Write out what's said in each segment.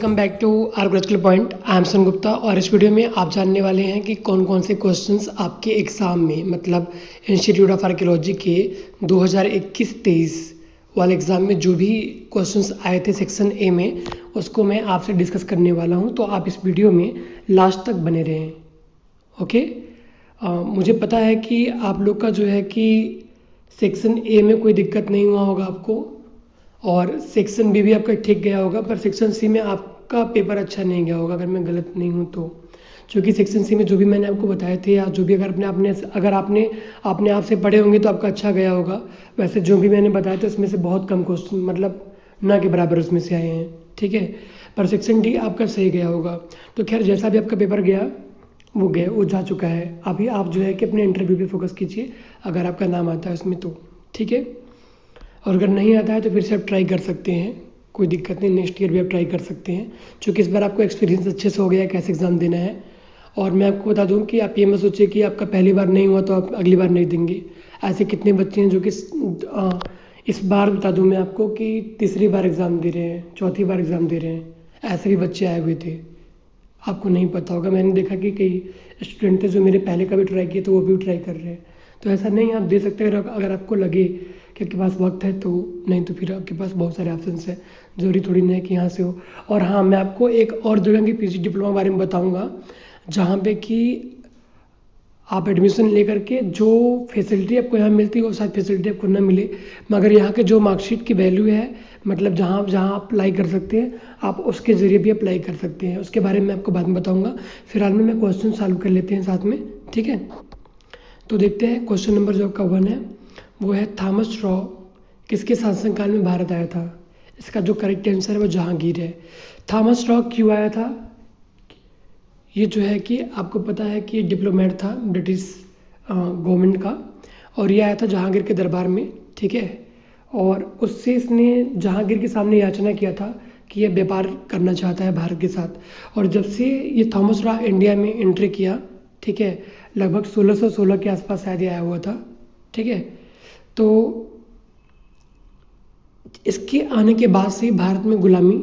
Welcome back to our Graduate Point. I am San Gupta और इस video में आप जानने वाले हैं कि कौन कौन से क्वेश्चंस आपके एग्ज़ाम में मतलब इंस्टीट्यूट ऑफ आर्कियोलॉजी के 2021-23 वाले एग्ज़ाम में जो भी क्वेश्चंस आए थे सेक्शन ए में उसको मैं आपसे डिस्कस करने वाला हूं, तो आप इस वीडियो में लास्ट तक बने रहें। ओके। मुझे पता है कि आप लोग का जो है कि सेक्शन ए में कोई दिक्कत नहीं हुआ होगा आपको और सेक्शन बी भी आपका ठीक गया होगा, पर सेक्शन सी में आपका पेपर अच्छा नहीं गया होगा अगर मैं गलत नहीं हूँ तो। क्योंकि सेक्शन सी में जो भी मैंने आपको बताए थे या जो भी अगर आपने अपने आप से पढ़े होंगे तो आपका अच्छा गया होगा। वैसे जो भी मैंने बताया था उसमें से बहुत कम क्वेश्चन मतलब ना के बराबर उसमें से आए हैं, ठीक है। पर सेक्शन डी आपका सही गया होगा। तो खैर जैसा भी आपका पेपर गया वो जा चुका है। अभी आप जो है कि अपने इंटरव्यू पे फोकस कीजिए अगर आपका नाम आता है उसमें तो, ठीक है। और अगर नहीं आता है तो फिर से आप ट्राई कर सकते हैं, कोई दिक्कत नहीं, नेक्स्ट ईयर भी आप ट्राई कर सकते हैं। क्योंकि इस बार आपको एक्सपीरियंस अच्छे से हो गया है कैसे एग्ज़ाम देना है। और मैं आपको बता दूं कि आप ये मत सोचिए कि आपका पहली बार नहीं हुआ तो आप अगली बार नहीं देंगे। ऐसे कितने बच्चे हैं जो कि इस बार बता दूं मैं आपको कि तीसरी बार एग्ज़ाम दे रहे हैं, चौथी बार एग्ज़ाम दे रहे हैं, ऐसे भी बच्चे आए हुए थे। आपको नहीं पता होगा, मैंने देखा कि कई स्टूडेंट थे जो मेरे पहले का भी ट्राई किए तो वो भी ट्राई कर रहे हैं। तो ऐसा नहीं, आप दे सकते हैं अगर आपको लगे कि आपके पास वक्त है तो, नहीं तो फिर आपके पास बहुत सारे ऑप्शंस हैं, ज़रूरी थोड़ी नहीं है कि यहाँ से हो। और हाँ, मैं आपको एक और जगह की पीजी डिप्लोमा बारे में बताऊँगा जहाँ पे कि आप एडमिशन लेकर के जो फैसिलिटी आपको यहाँ मिलती है वो शायद फैसिलिटी आपको ना मिले, मगर यहाँ के जो मार्कशीट की वैल्यू है मतलब जहाँ जहाँ आप अप्लाई कर सकते हैं आप उसके ज़रिए भी अप्लाई कर सकते हैं। उसके बारे में आपको बाद में बताऊँगा। फिलहाल में मैं क्वेश्चन सॉल्व कर लेते हैं साथ में, ठीक है। तो देखते हैं क्वेश्चन नंबर जो आपका 1 है वो है थॉमस रॉ किसके शासनकाल में भारत आया था। इसका जो करेक्ट आंसर है वो जहांगीर है। थॉमस रॉ क्यों आया था, ये जो है कि आपको पता है कि डिप्लोमेट था ब्रिटिश गवर्नमेंट का, और ये आया था जहांगीर के दरबार में, ठीक है। और उससे इसने जहांगीर के सामने याचना किया था कि यह व्यापार करना चाहता है भारत के साथ। और जब से ये थॉमस रॉ इंडिया में एंट्री किया, ठीक है, लगभग 1616 के आसपास शायद ये आया हुआ था, ठीक है। तो इसके आने के बाद से भारत में गुलामी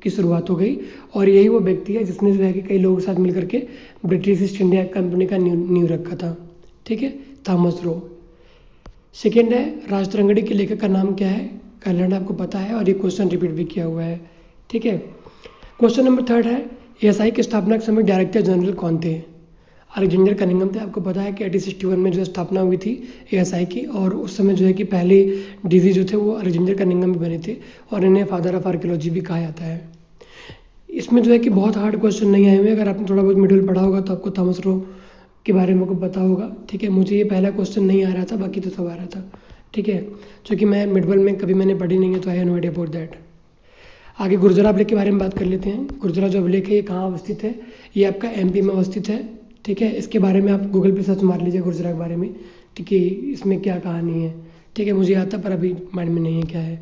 की शुरुआत हो गई और यही वो व्यक्ति है जिसने जो है कि कई लोगों के साथ मिलकर के ब्रिटिश ईस्ट इंडिया कंपनी का नींव रखा था, ठीक है, थॉमस रो। सेकेंड है राजतरंगड़ी के लेखक का नाम क्या है, कैलेंडर आपको पता है और ये क्वेश्चन रिपीट भी किया हुआ है, ठीक है। क्वेश्चन नंबर 3 है एएसआई की स्थापना के समय डायरेक्टर जनरल कौन थे। अलेक्जेंडर कनिंघम थे। आपको पता है कि 1861 में जो स्थापना हुई थी एएसआई की, और उस समय जो है कि पहले डीजी जो थे वो अलेक्जेंडर कनिंघम भी बने थे और इन्हें फादर ऑफ आर्कियोलॉजी भी कहा जाता है। इसमें जो है कि बहुत हार्ड क्वेश्चन नहीं आए हुए, अगर आपने थोड़ा बहुत मिडिल पढ़ा होगा तो आपको थॉमस रो के बारे में को पता होगा, ठीक है। मुझे ये पहला क्वेश्चन नहीं आ रहा था, बाकी तो सब आ रहा था, ठीक है। क्योंकि मैं मिडवल में कभी मैंने पढ़ी नहीं है तो I have no idea about that. आगे गुर्जर अभिलेख के बारे में बात कर लेते हैं। गुर्जरा जो अभिलेख है ये कहाँ अवस्थित है, ये आपका एमपी में अवस्थित है, ठीक है। इसके बारे में आप गूगल पे सर्च मार लीजिए गुर्जरा के बारे में, ठीक है, इसमें क्या कहानी है, ठीक है। मुझे आता पर अभी माइंड में नहीं है क्या है।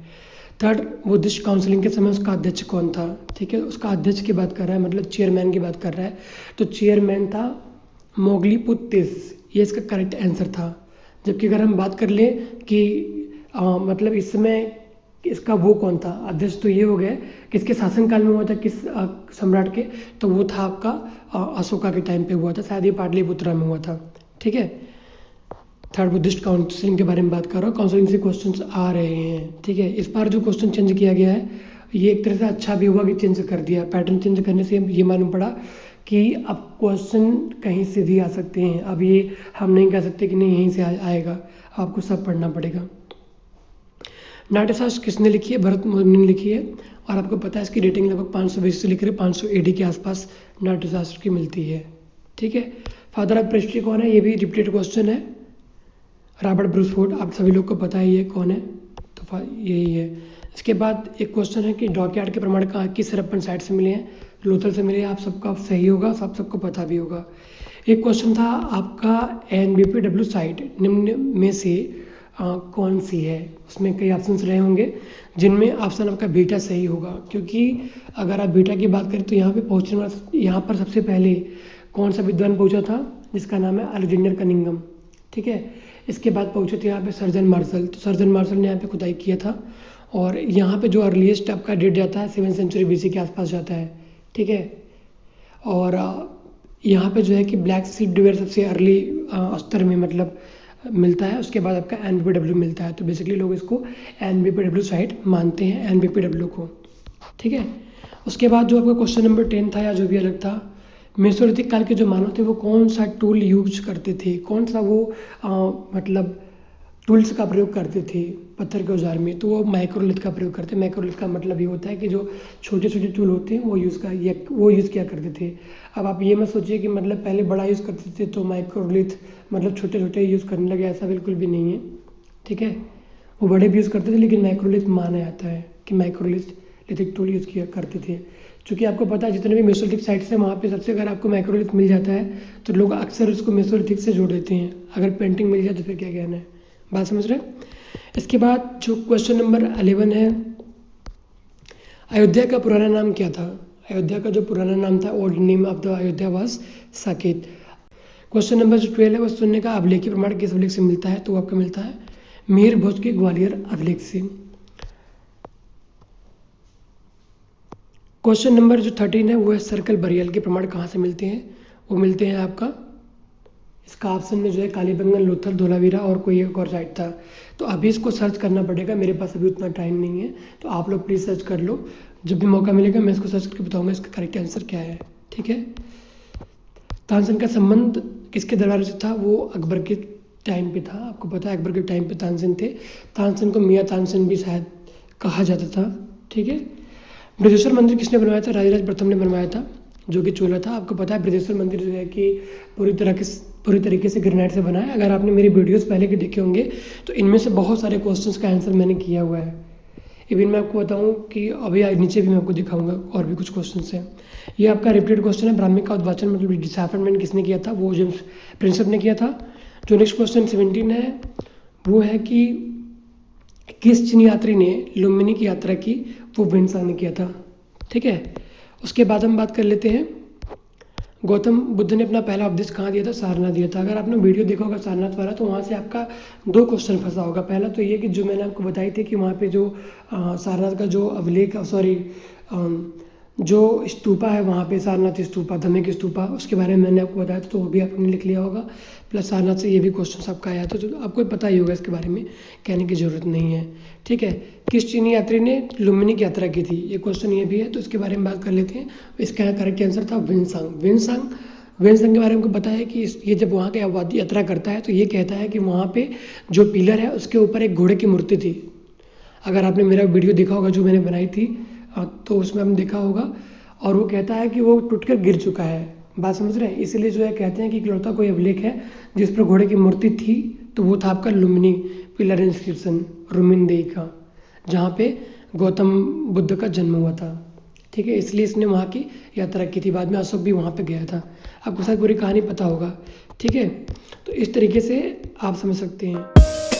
थर्ड, बुद्धिस्ट काउंसिलिंग के समय उसका अध्यक्ष कौन था, ठीक है। उसका अध्यक्ष की बात कर रहा है, मतलब चेयरमैन की बात कर रहा है, तो चेयरमैन था मोगलीपुत्तिस, ये इसका करेक्ट आंसर था। जबकि अगर हम बात कर लें कि मतलब इस समय इसका वो कौन था अध्यक्ष, तो ये हो गया किसके शासनकाल में हुआ था, किस सम्राट के, तो वो था आपका अशोका के टाइम पे हुआ था, शायद ये पाटलिपुत्रा में हुआ था, ठीक है। थर्ड, बुद्धिस्ट काउंसिलिंग के बारे में बात कर रहा हूँ, काउंसिलिंग से क्वेश्चंस आ रहे हैं, ठीक है। इस बार जो क्वेश्चन चेंज किया गया है ये एक तरह से अच्छा भी हुआ कि चेंज कर दिया। पैटर्न चेंज करने से ये मालूम पड़ा कि अब क्वेश्चन कहीं से भी आ सकते हैं। अब ये हम नहीं कह सकते कि नहीं यहीं से आएगा, आपको सब पढ़ना पड़ेगा। नाट्यशास्त्र किसने लिखी है, भरत मुनि ने लिखी है, और आपको पता है इसकी रेटिंग लगभग 520 से लेकर 500 AD के आसपास नाट्यशास्त्र की मिलती है, ठीक है। फादर ऑफ प्रेस्ट्री कौन है, ये भी रिपीटेड क्वेश्चन है। रॉबर्ट ब्रूसफोर्ड, आप सभी लोग को पता है ये कौन है, तो यही है। इसके बाद एक क्वेश्चन है कि डॉकयार्ड के प्रमाण कहाँ किस हड़प्पन साइट से मिले हैं, लोथल से मिले, आप सबका सही होगा, सबको पता भी होगा। एक क्वेश्चन था आपका NBPW साइट निम्न में से कौन सी है, उसमें कई ऑप्शंस रहे होंगे जिनमें ऑप्शन आपका बीटा सही होगा। क्योंकि अगर आप बीटा की बात करें तो यहाँ पर सबसे पहले कौन सा विद्वान पहुंचा था जिसका नाम है अलेक्जेंडर कनिंघम, ठीक है। इसके बाद पहुंचे थे यहाँ पे सर्जन मार्शल, तो सर्जन मार्शल ने यहाँ पे खुदाई किया था। और यहाँ पे जो अर्लीस्ट आपका डेट जाता है 7th सेंचुरी BC के आसपास जाता है, ठीक है। और यहाँ पे जो है कि ब्लैक सीड डिवेयर सबसे अर्ली स्तर में मतलब मिलता है, उसके बाद आपका NBPW मिलता है। तो बेसिकली लोग इसको NBPW साइट मानते हैं, NBPW को, ठीक है। उसके बाद जो आपका क्वेश्चन नंबर 10 था या जो भी अलग था, मेसोलिथिक काल के जो मानव थे वो कौन सा टूल यूज करते थे, कौन सा वो मतलब टूल्स का प्रयोग करते थे पत्थर के औजार में, तो वो माइक्रोलिथ का प्रयोग करते हैं। माइक्रोलिथ का मतलब ये होता है कि जो छोटे छोटे टूल होते हैं वो यूज़ किया करते थे। अब आप ये मत सोचिए कि मतलब पहले बड़ा यूज़ करते थे तो माइक्रोलिथ मतलब छोटे छोटे यूज़ करने लगे, ऐसा बिल्कुल भी नहीं है, ठीक है। वो बड़े भी यूज़ करते थे, लेकिन माइक्रोलिथ माना जाता है कि माइक्रोलिथिक टूल यूज़ किया करते थे। क्योंकि आपको पता है जितने भी मेसोलिथिक साइट्स हैं वहाँ पे सबसे अगर आपको माइक्रोलिथ मिल जाता है तो लोग अक्सर उसको मेसोलिथिक से जोड़ देते हैं। अगर पेंटिंग मिल जाए तो फिर क्या कहना है, बात समझ रहे हैं। इसके बाद जो क्वेश्चन नंबर 11 है, अयोध्या का पुराना नाम क्या था। अयोध्या का जो पुराना नाम था, old name of the Ayodhya was Saket. Question number जो 12 है, वो शून्य का अभिलेखीय प्रमाण किस अभिलेख से मिलता है, तो आपको मिलता है मीर भोज के ग्वालियर अभिलेख से। क्वेश्चन नंबर जो 13 है वो है सर्कल बरियल के प्रमाण कहाँ से मिलते हैं, वो मिलते हैं आपका, इसका ऑप्शन में जो है कालीबंगन, लोथल, धोलावीरा और कोई एक और साइट था। तो अभी इसको सर्च करना पड़ेगा, मेरे पास अभी उतना टाइम नहीं है, तो आप लोग प्लीज़ सर्च कर लो। जब भी मौका मिलेगा मैं इसको सर्च करके बताऊंगा इसका करेक्ट आंसर क्या है, ठीक है। तानसेन का संबंध किसके दरबार से था, वो अकबर के टाइम पे था। आपको पता है अकबर के टाइम पे तानसेन थे। तानसेन को मियाँ तानसेन भी शायद कहा जाता था, ठीक है। बृहदेश्वर मंदिर किसने बनवाया था, राजराज प्रथम ने बनवाया था, जो कि चोला था। आपको पता है बृहदेश्वर मंदिर जो है कि पूरी तरीके से ग्रेनाइट से बना है। अगर आपने मेरी वीडियोस पहले के देखे होंगे तो इनमें से बहुत सारे क्वेश्चंस का आंसर मैंने किया हुआ है। इवन मैं आपको बताऊं कि अभी नीचे भी मैं आपको दिखाऊंगा और भी कुछ क्वेश्चंस हैं। ये आपका रिपीटेड क्वेश्चन है, ब्राह्मण का उद्वाचन मतलब डिसैफरमेंट किसने किया था, वो जेम्स प्रिंसेप ने किया था। जो नेक्स्ट क्वेश्चन 17 है वो है कि किस चीनी यात्री ने लुम्बिनी की यात्रा की, वो विंडसांग ने किया था, ठीक है। उसके बाद हम बात कर लेते हैं, गौतम बुद्ध ने अपना पहला उपदेश कहाँ दिया था, सारनाथ दिया था। अगर आपने वीडियो देखा होगा सारनाथ वाला तो वहाँ से आपका 2 क्वेश्चन फंसा होगा। पहला तो ये कि जो मैंने आपको बताई थी कि वहाँ पे जो सारनाथ का जो अभिलेख जो स्तूपा है वहाँ पे, सारनाथ स्तूपा, धम्मिक स्तूपा, उसके बारे में मैंने आपको बताया था, तो वो भी आपने लिख लिया होगा। प्लस सारनाथ से ये भी क्वेश्चन आपका आया था, तो आपको पता ही होगा, इसके बारे में कहने की ज़रूरत नहीं है, ठीक है। किस चीनी यात्री ने लुम्बिनी की यात्रा की थी, ये क्वेश्चन ये भी है, तो इसके बारे में बात कर लेते हैं। इसका करेक्ट आंसर था विंडसांग के बारे में हमको पता है कि ये जब वहाँ के यात्रा करता है तो ये कहता है कि वहाँ पे जो पिलर है उसके ऊपर एक घोड़े की मूर्ति थी। अगर आपने मेरा वीडियो देखा होगा जो मैंने बनाई थी तो उसमें हमने देखा होगा, और वो कहता है कि वो टूटकर गिर चुका है, बात समझ रहे हैं। इसलिए जो है कहते हैं कि इकलौता कोई अभिलेख है जिस पर घोड़े की मूर्ति थी, तो वो था आपका लुम्बिनी पिलर इंस्क्रिप्शन रुमिनदेई का, जहाँ पे गौतम बुद्ध का जन्म हुआ था, ठीक है। इसलिए इसने वहाँ की यात्रा की थी। बाद में अशोक भी वहाँ पे गया था, आपको शायद पूरी कहानी पता होगा, ठीक है। तो इस तरीके से आप समझ सकते हैं।